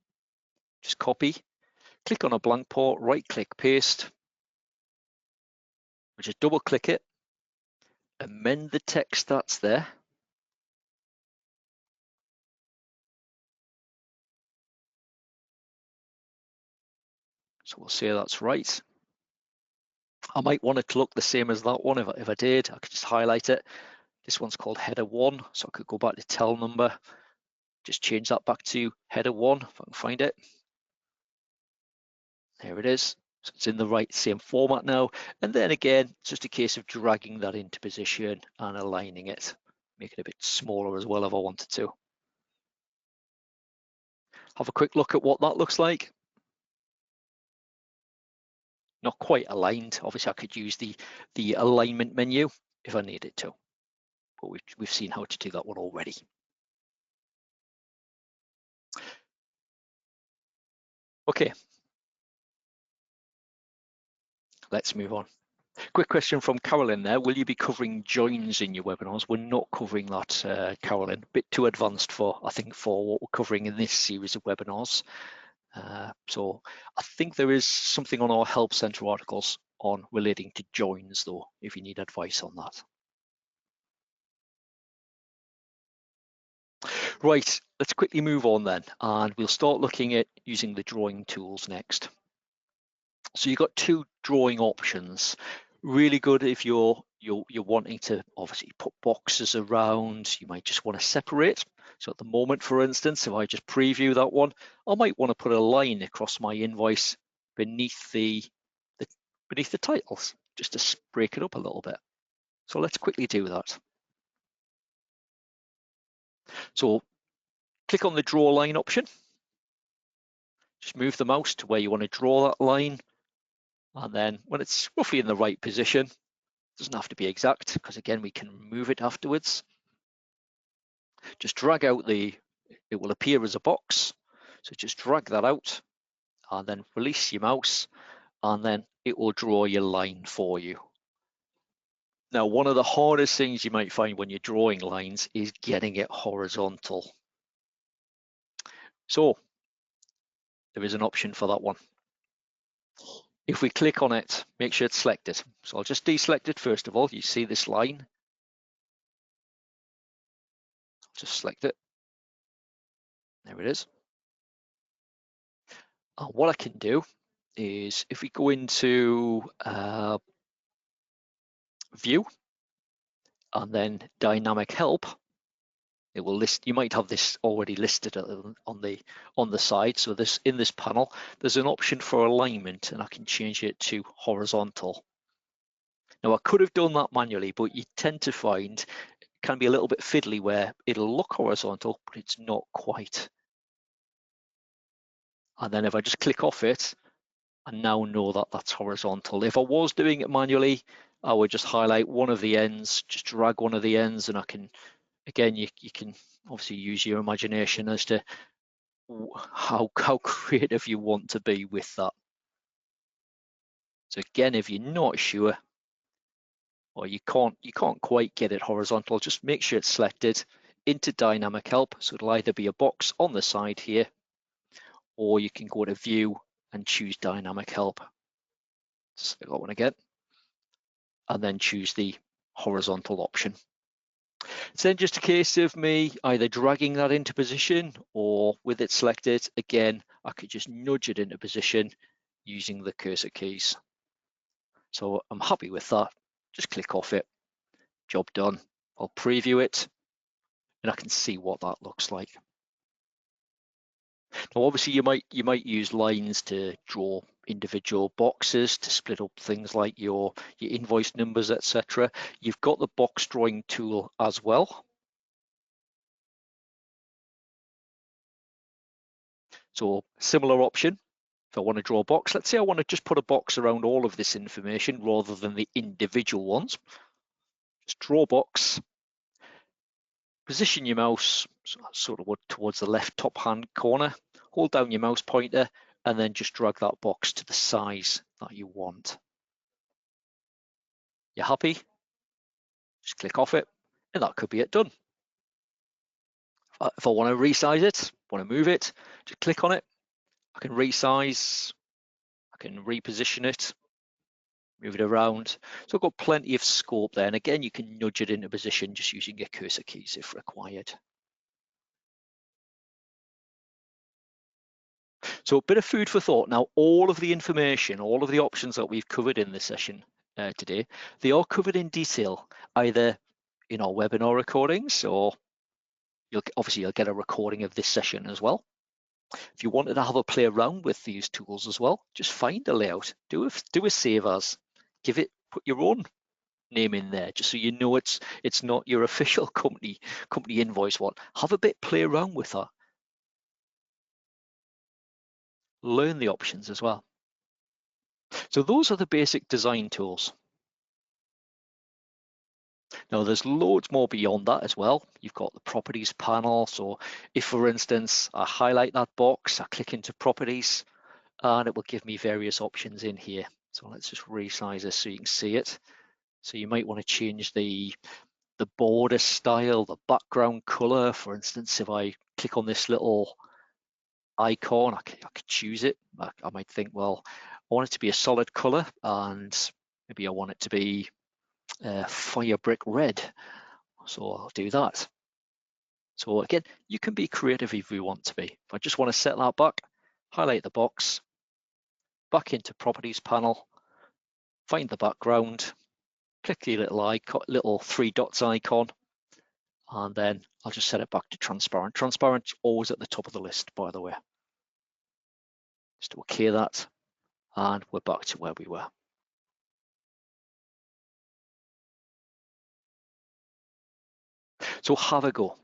Just copy, click on a blank port, right click, paste. We'll just double click it, amend the text that's there. So we'll say that's right. I might want it to look the same as that one. If I did, I could just highlight it. This one's called header 1, so I could go back to tel number, just change that back to header 1 if I can find it. There it is. So it's in the right same format now. And then again, it's just a case of dragging that into position and aligning it, make it a bit smaller as well if I wanted to. Have a quick look at what that looks like. Not quite aligned. Obviously, I could use the alignment menu if I needed to, but we've seen how to do that one already. Okay, let's move on. Quick question from Carolyn there. Will you be covering joins in your webinars? We're not covering that, Carolyn. A bit too advanced for, I think, for what we're covering in this series of webinars. So I think there is something on our Help Center articles on relating to joins, though, if you need advice on that. Right, let's quickly move on then, and we'll start looking at using the drawing tools next. So you've got 2 drawing options. Really good if you're wanting to obviously put boxes around. You might just want to separate. So at the moment, for instance, if I just preview that one, I might want to put a line across my invoice beneath the titles, just to break it up a little bit. So let's quickly do that. So click on the draw line option. Just move the mouse to where you want to draw that line. And then when it's roughly in the right position, it doesn't have to be exact, because again, we can move it afterwards. Just drag out it will appear as a box. So just drag that out and then release your mouse, and then it will draw your line for you. Now, one of the hardest things you might find when you're drawing lines is getting it horizontal. So there is an option for that one. If we click on it, make sure it's selected. So I'll just deselect it first of all. You see this line. Just select it. There it is. And what I can do is if we go into view and then dynamic help, it will list, you might have this already listed on the side. So this, in this panel, there's an option for alignment, and I can change it to horizontal. Now I could have done that manually, but you tend to find it can be a little bit fiddly where it'll look horizontal, but it's not quite. And then if I just click off it, I now know that that's horizontal. If I was doing it manually, I would just highlight one of the ends, just drag one of the ends, and I can, again, you can obviously use your imagination as to how creative you want to be with that. So again, if you're not sure, or you can't quite get it horizontal, just make sure it's selected into dynamic help. So it'll either be a box on the side here, or you can go to view and choose dynamic help. Select that one again, and then choose the horizontal option. It's then just a case of me either dragging that into position, or with it selected, again, I could just nudge it into position using the cursor keys. So I'm happy with that. Just click off it, job done. I'll preview it, and I can see what that looks like. Now, obviously, you might use lines to draw individual boxes to split up things like your invoice numbers, etc. You've got the box drawing tool as well. So similar option. If I want to draw a box, let's say I want to just put a box around all of this information rather than the individual ones. Just draw a box, position your mouse sort of towards the left top hand corner, hold down your mouse pointer, and then just drag that box to the size that you want. You're happy? Just click off it, and that could be it done. If I want to resize it, want to move it, just click on it. I can resize, I can reposition it, move it around. So I've got plenty of scope there. And again, you can nudge it into position just using your cursor keys if required. So a bit of food for thought. Now, all of the information, all of the options that we've covered in this session today, they are covered in detail, either in our webinar recordings, or you'll get a recording of this session as well. If you wanted to have a play around with these tools as well, just find a layout, do a save as, put your own name in there, just so you know it's not your official company invoice one. Have a bit play around with that. Learn the options as well. So those are the basic design tools. Now there's loads more beyond that as well. You've got the properties panel. So if, for instance, I highlight that box, I click into properties, and it will give me various options in here. So let's just resize this so you can see it. So you might want to change the border style, the background color. For instance, if I click on this little icon, I could choose it. I might think, well, I want it to be a solid color, and maybe I want it to be fire brick red. So I'll do that. So again, you can be creative if you want to be. If I just want to set that back, highlight the box, back into properties panel, find the background, click the little three dots icon, and then I'll just set it back to transparent. Transparent's always at the top of the list, by the way. Just OK that, and we're back to where we were. So have a go.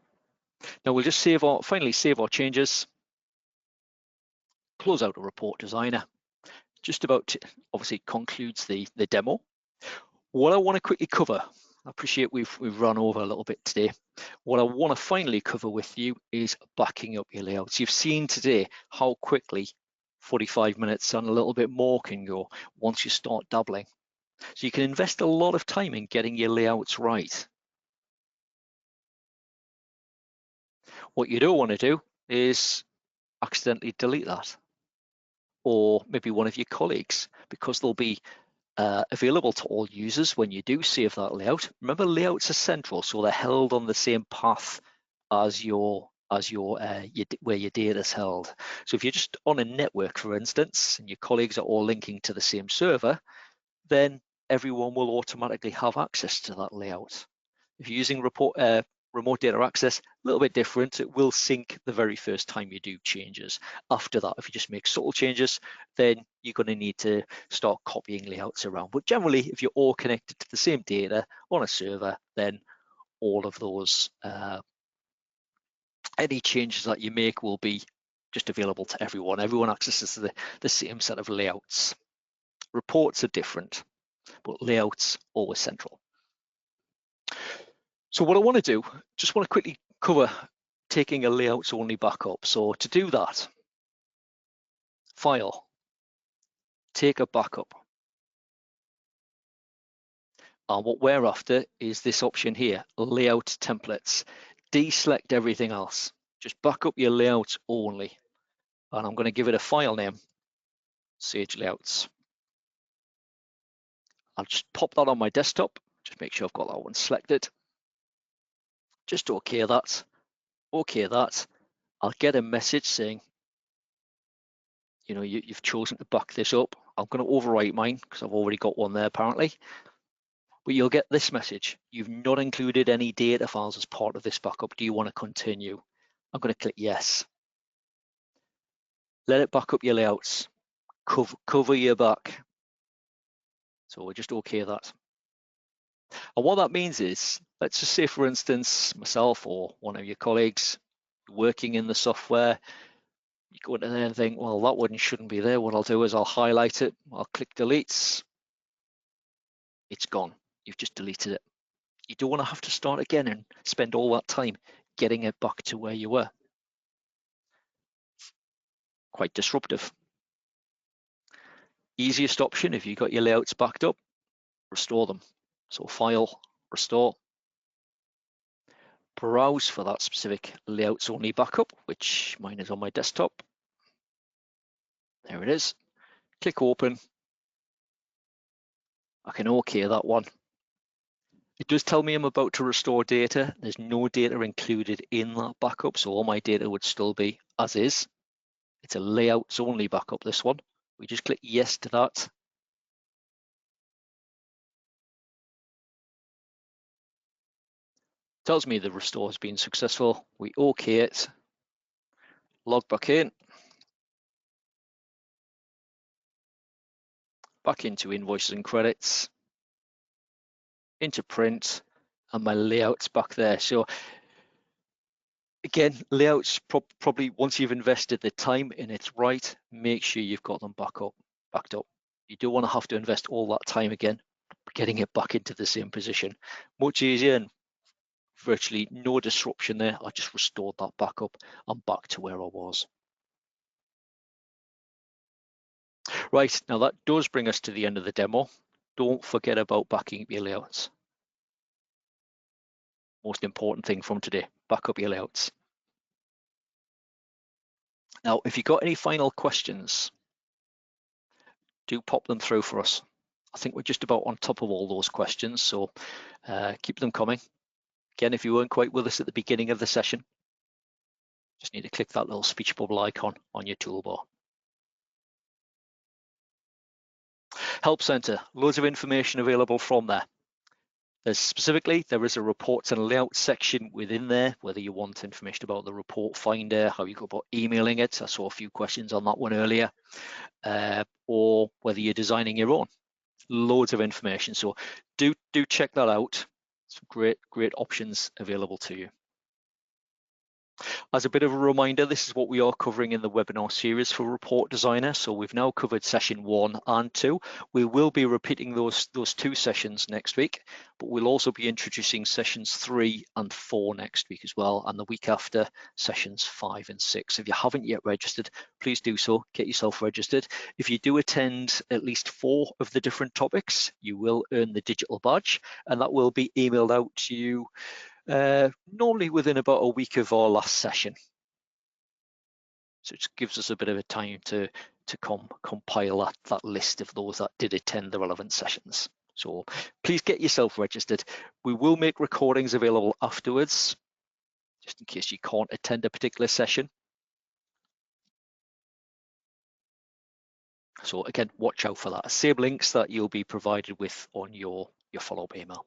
Now we'll just finally save our changes, close out a report designer. Just about to, obviously concludes the demo. What I want to quickly cover, I appreciate we've run over a little bit today. What I want to finally cover with you is backing up your layouts. You've seen today how quickly 45 minutes and a little bit more can go once you start dabbling. So you can invest a lot of time in getting your layouts right. What you don't want to do is accidentally delete that, or maybe one of your colleagues, because they'll be available to all users when you do save that layout. Remember, layouts are central, so they're held on the same path as your as where your data is held. So if you're just on a network, for instance, and your colleagues are all linking to the same server, then everyone will automatically have access to that layout. If you're using remote data access, a little bit different. It will sync the very first time you do changes. After that, if you just make subtle changes, then you're going to need to start copying layouts around. But generally, if you're all connected to the same data on a server, then all of those, any changes that you make will be just available to everyone. Everyone accesses the same set of layouts. Reports are different, but layouts always central. So what I want to do, just want to quickly cover taking a layouts only backup. So to do that, File, take a backup. And what we're after is this option here, layout templates. Deselect everything else. Just back up your layouts only. And I'm going to give it a file name, Sage Layouts. I'll just pop that on my desktop. Just make sure I've got that one selected. Just OK that. OK that. I'll get a message saying, you know, you've chosen to back this up. I'm going to overwrite mine because I've already got one there apparently. But you'll get this message. You've not included any data files as part of this backup. Do you want to continue? I'm going to click yes. Let it back up your layouts. Cover your back. So we'll just OK that. And what that means is, let's just say, for instance, myself or one of your colleagues working in the software, you go into there and think, well, that one shouldn't be there. What I'll do is I'll highlight it. I'll click delete. It's gone. You've just deleted it. You don't want to have to start again and spend all that time getting it back to where you were. Quite disruptive. Easiest option, if you've got your layouts backed up, restore them. So File, Restore. Browse for that specific layouts only backup, which mine is on my desktop. There it is. Click Open. I can OK that one. It does tell me I'm about to restore data. There's no data included in that backup, so all my data would still be as is. It's a layouts only backup, this one. We just click yes to that. Tells me the restore has been successful. We OK it. Log back in. Back into invoices and credits. Into print. And my layout's back there. So again, layouts probably once you've invested the time in it right, make sure you've got them backed up. You don't want to have to invest all that time again, getting it back into the same position. Much easier and virtually no disruption there. I just restored that back up. I'm back to where I was. Right, now that does bring us to the end of the demo. Don't forget about backing up your layouts. Most important thing from today, back up your layouts. Now, if you've got any final questions, do pop them through for us. I think we're just about on top of all those questions, so keep them coming. Again, if you weren't quite with us at the beginning of the session, just need to click that little speech bubble icon on your toolbar. Help Center, loads of information available from there. Specifically, there is a reports and layout section within there, whether you want information about the report finder, how you go about emailing it. I saw a few questions on that one earlier, or whether you're designing your own. Loads of information. So do check that out. Some great options available to you. As a bit of a reminder, this is what we are covering in the webinar series for Report Designer. So we've now covered session 1 and 2. We will be repeating those 2 sessions next week, but we'll also be introducing sessions 3 and 4 next week as well, and the week after sessions 5 and 6. If you haven't yet registered, please do so, get yourself registered. If you do attend at least 4 of the different topics, you will earn the digital badge, and that will be emailed out to you normally within about a week of our last session. So it gives us a bit of a time to compile that list of those that did attend the relevant sessions. So please get yourself registered. We will make recordings available afterwards. just in case you can't attend a particular session. So again, watch out for that. Same links that you'll be provided with on your follow-up email.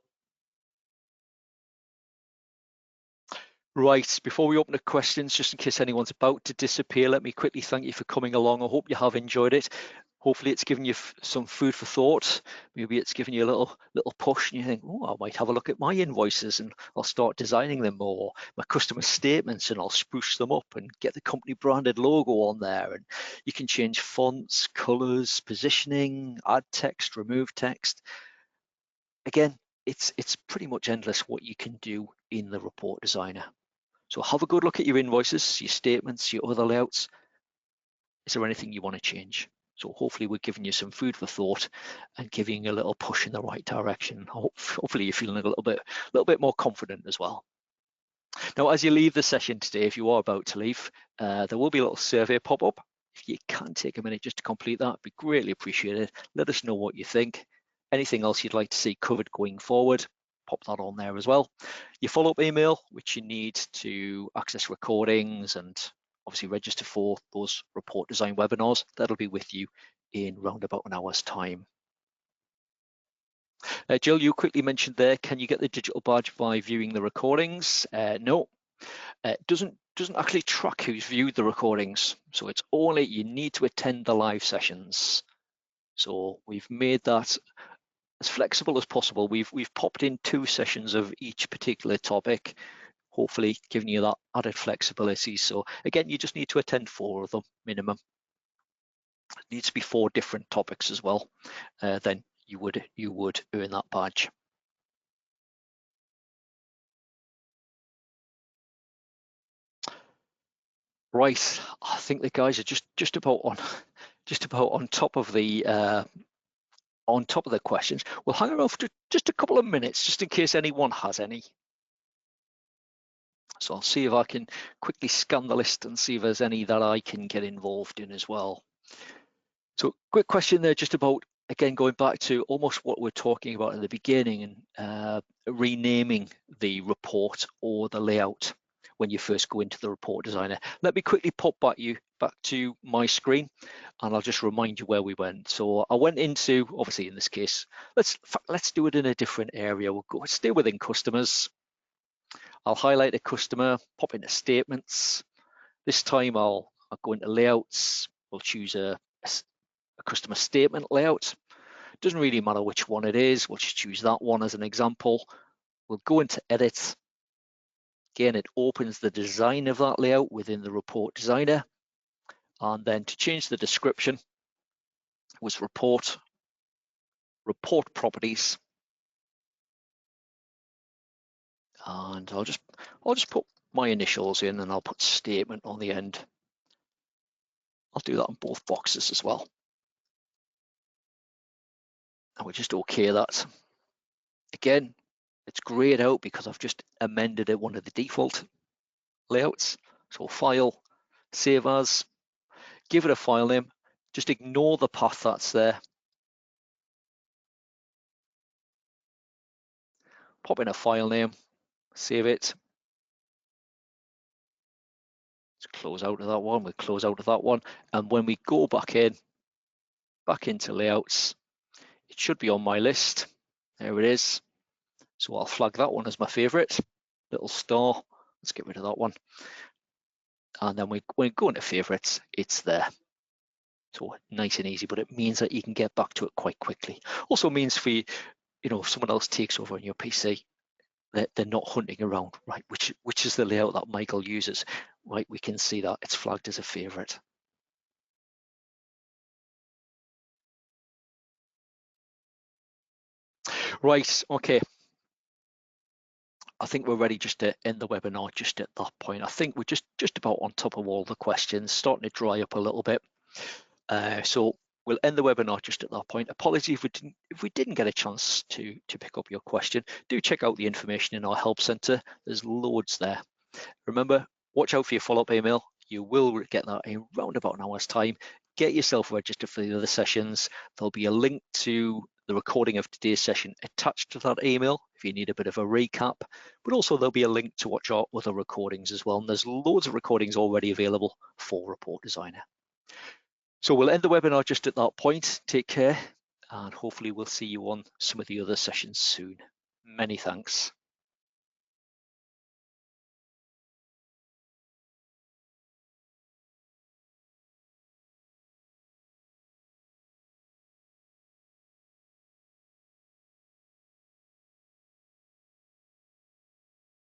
Right, before we open the questions, just in case anyone's about to disappear, let me quickly thank you for coming along. I hope you have enjoyed it. Hopefully it's given you some food for thought. Maybe it's given you a little push and you think, oh, I might have a look at my invoices and I'll start designing them, or my customer statements, and I'll spruce them up and get the company branded logo on there. And you can change fonts, colors, positioning, add text, remove text. Again, it's pretty much endless what you can do in the report designer. So have a good look at your invoices, your statements, your other layouts. Is there anything you want to change? So hopefully we're giving you some food for thought and giving you a little push in the right direction. Hopefully you're feeling a little bit more confident as well. Now, as you leave the session today, if you are about to leave, there will be a little survey pop up. If you can take a minute just to complete that, it'd be greatly appreciated. Let us know what you think. Anything else you'd like to see covered going forward, pop that on there as well. Your follow-up email, which you need to access recordings and obviously register for those report design webinars, that'll be with you in round about an hour's time. Jill, you quickly mentioned there, can you get the digital badge by viewing the recordings? No, it doesn't actually track who's viewed the recordings. So it's only, you need to attend the live sessions. So we've made that as flexible as possible. We've popped in 2 sessions of each particular topic, hopefully giving you that added flexibility. So again, you just need to attend 4 of them minimum. It needs to be 4 different topics as well. Then you would earn that badge. Right, I think the guys are just about on top of the questions. We'll hang around for just a couple of minutes, just in case anyone has any. So I'll see if I can quickly scan the list and see if there's any that I can get involved in as well. So quick question there, just about, again, going back to almost what we're talking about in the beginning, and renaming the report or the layout when you first go into the report designer. Let me quickly pop back to my screen, and I'll just remind you where we went. So I went into, obviously in this case, let's do it in a different area. We'll stay within customers. I'll highlight a customer, pop into statements. This time I'll go into layouts. We'll choose a customer statement layout. Doesn't really matter which one it is. We'll just choose that one as an example. We'll go into edit. Again, it opens the design of that layout within the report designer. And then to change the description was report properties. And I'll just put my initials in, and I'll put statement on the end. I'll do that on both boxes as well. And we'll just OK that. Again, it's grayed out because I've just amended it, one of the default layouts. So file, save as, give it a file name, just ignore the path that's there. Pop in a file name, save it. Let's close out of that one, we'll close out of that one. And when we go back into layouts, it should be on my list. There it is. So I'll flag that one as my favorite. Little star, let's get rid of that one. And then when we go into favorites, it's there. So nice and easy, but it means that you can get back to it quite quickly. Also means for you, if someone else takes over on your PC, they're not hunting around, right? Which is the layout that Michael uses, right? We can see that it's flagged as a favorite. Right, okay. I think we're ready just to end the webinar just at that point. I think we're just about on top of all the questions, starting to dry up a little bit. So we'll end the webinar just at that point. Apologies if we didn't get a chance to pick up your question. Do check out the information in our help center. There's loads there. Remember, watch out for your follow-up email. You will get that in around about an hour's time. Get yourself registered for the other sessions. There'll be a link to the recording of today's session attached to that email if you need a bit of a recap, but also there'll be a link to watch our other recordings as well. And there's loads of recordings already available for Report Designer. So we'll end the webinar just at that point. Take care, and hopefully we'll see you on some of the other sessions soon. Many thanks.